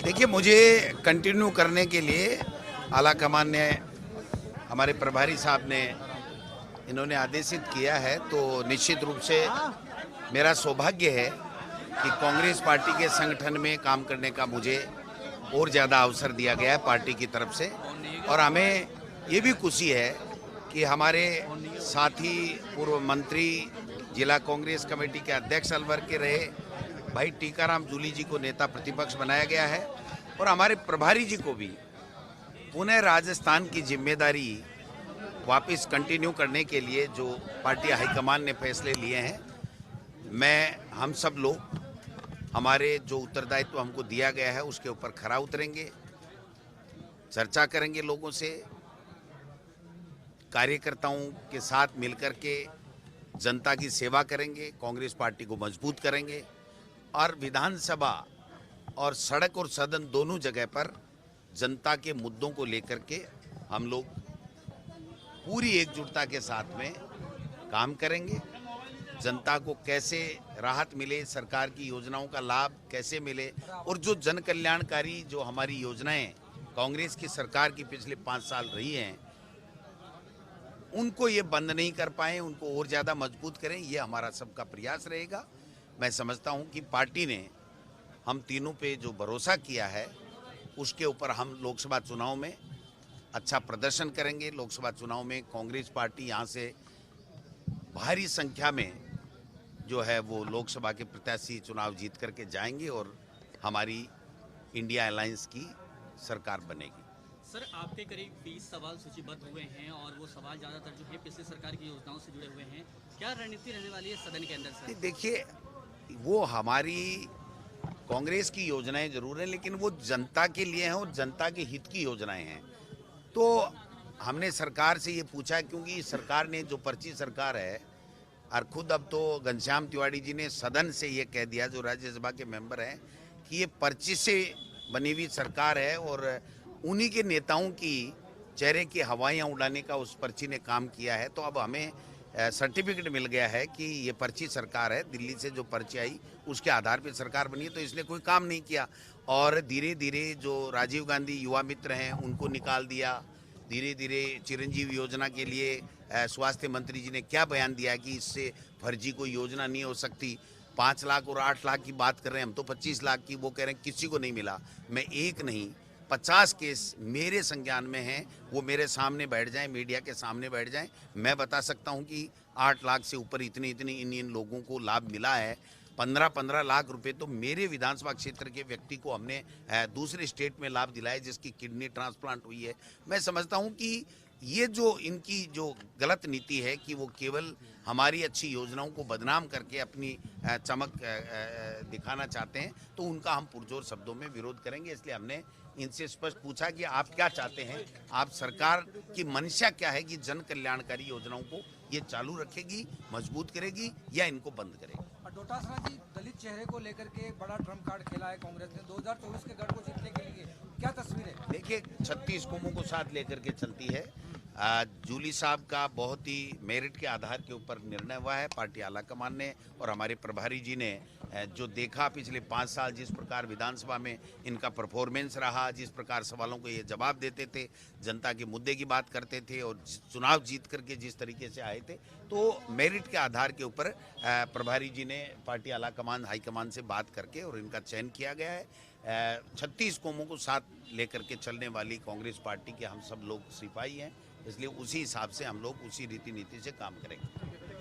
देखिए, मुझे कंटिन्यू करने के लिए आला कमान ने, हमारे प्रभारी साहब ने, इन्होंने आदेशित किया है। तो निश्चित रूप से मेरा सौभाग्य है कि कांग्रेस पार्टी के संगठन में काम करने का मुझे और ज़्यादा अवसर दिया गया है पार्टी की तरफ से। और हमें ये भी खुशी है कि हमारे साथी पूर्व मंत्री, जिला कांग्रेस कमेटी के अध्यक्ष अलवर के रहे भाई टीकाराम जूली जी को नेता प्रतिपक्ष बनाया गया है, और हमारे प्रभारी जी को भी पुनः राजस्थान की जिम्मेदारी वापस कंटिन्यू करने के लिए जो पार्टी हाईकमान ने फैसले लिए हैं, हम सब लोग हमारे जो उत्तरदायित्व हमको दिया गया है उसके ऊपर खरा उतरेंगे, चर्चा करेंगे लोगों से, कार्यकर्ताओं के साथ मिलकर के जनता की सेवा करेंगे, कांग्रेस पार्टी को मजबूत करेंगे और विधानसभा और सड़क और सदन दोनों जगह पर जनता के मुद्दों को लेकर के हम लोग पूरी एकजुटता के साथ में काम करेंगे। जनता को कैसे राहत मिले, सरकार की योजनाओं का लाभ कैसे मिले, और जो जन कल्याणकारी जो हमारी योजनाएं कांग्रेस की सरकार की पिछले 5 साल रही हैं, उनको ये बंद नहीं कर पाए, उनको और ज़्यादा मजबूत करें, ये हमारा सबका प्रयास रहेगा। मैं समझता हूँ कि पार्टी ने हम तीनों पे जो भरोसा किया है उसके ऊपर हम लोकसभा चुनाव में अच्छा प्रदर्शन करेंगे। लोकसभा चुनाव में कांग्रेस पार्टी यहाँ से भारी संख्या में जो है वो लोकसभा के प्रत्याशी चुनाव जीत करके जाएंगे और हमारी इंडिया अलायंस की सरकार बनेगी। सर, आपके करीब 20 सवाल सूचीबद्ध हुए हैं और वो सवाल ज़्यादातर जो है पिछली सरकार की योजनाओं से जुड़े हुए हैं। क्या रणनीति रहने वाली है सदन के अंदर सर? देखिए, वो हमारी कांग्रेस की योजनाएं जरूर हैं, लेकिन वो जनता के लिए हैं और जनता के हित की योजनाएं हैं। तो हमने सरकार से ये पूछा, क्योंकि सरकार ने जो पर्ची सरकार है, और खुद अब तो घनश्याम तिवारी जी ने सदन से ये कह दिया, जो राज्यसभा के मेंबर हैं, कि ये पर्ची से बनी हुई सरकार है और उन्हीं के नेताओं की चेहरे की हवाइयाँ उड़ाने का उस पर्ची ने काम किया है। तो अब हमें सर्टिफिकेट मिल गया है कि ये पर्ची सरकार है, दिल्ली से जो पर्ची आई उसके आधार पर सरकार बनी है। तो इसने कोई काम नहीं किया और धीरे धीरे जो राजीव गांधी युवा मित्र हैं उनको निकाल दिया। धीरे धीरे चिरंजीव योजना के लिए स्वास्थ्य मंत्री जी ने क्या बयान दिया कि इससे फर्जी कोई योजना नहीं हो सकती। 5 लाख और 8 लाख की बात कर रहे हैं, हम तो 25 लाख की, वो कह रहे हैं किसी को नहीं मिला। मैं एक नहीं 50 केस मेरे संज्ञान में हैं, वो मेरे सामने बैठ जाएं, मीडिया के सामने बैठ जाएं, मैं बता सकता हूं कि 8 लाख से ऊपर इतने इन लोगों को लाभ मिला है। 15-15 लाख रुपए तो मेरे विधानसभा क्षेत्र के व्यक्ति को हमने दूसरे स्टेट में लाभ दिलाया जिसकी किडनी ट्रांसप्लांट हुई है। मैं समझता हूं कि ये जो इनकी जो गलत नीति है कि वो केवल हमारी अच्छी योजनाओं को बदनाम करके अपनी चमक दिखाना चाहते हैं, तो उनका हम पुरजोर शब्दों में विरोध करेंगे। इसलिए हमने इनसे स्पष्ट पूछा कि आप क्या चाहते हैं, आप सरकार की मंशा क्या है कि जन कल्याणकारी योजनाओं को ये चालू रखेगी, मजबूत करेगी या इनको बंद करेगी। डोटासरा जी, दलित चेहरे को लेकर के बड़ा ट्रम्प कार्ड खेला है कांग्रेस ने 2024 के गढ़ को जीतने के लिए, क्या तस्वीर है? देखिए, 36 कौमों को साथ लेकर के चलती है। जूली साहब का बहुत ही मेरिट के आधार के ऊपर निर्णय हुआ है। पार्टी आला कमान ने और हमारे प्रभारी जी ने जो देखा पिछले 5 साल, जिस प्रकार विधानसभा में इनका परफॉर्मेंस रहा, जिस प्रकार सवालों को ये जवाब देते थे, जनता के मुद्दे की बात करते थे और चुनाव जीत करके जिस तरीके से आए थे, तो मेरिट के आधार के ऊपर प्रभारी जी ने पार्टी आला कमान हाईकमान से बात करके और इनका चयन किया गया है। 36 कौमों को साथ लेकर के चलने वाली कांग्रेस पार्टी के हम सब लोग सिपाही हैं, इसलिए उसी हिसाब से हम लोग उसी रीति नीति से काम करेंगे।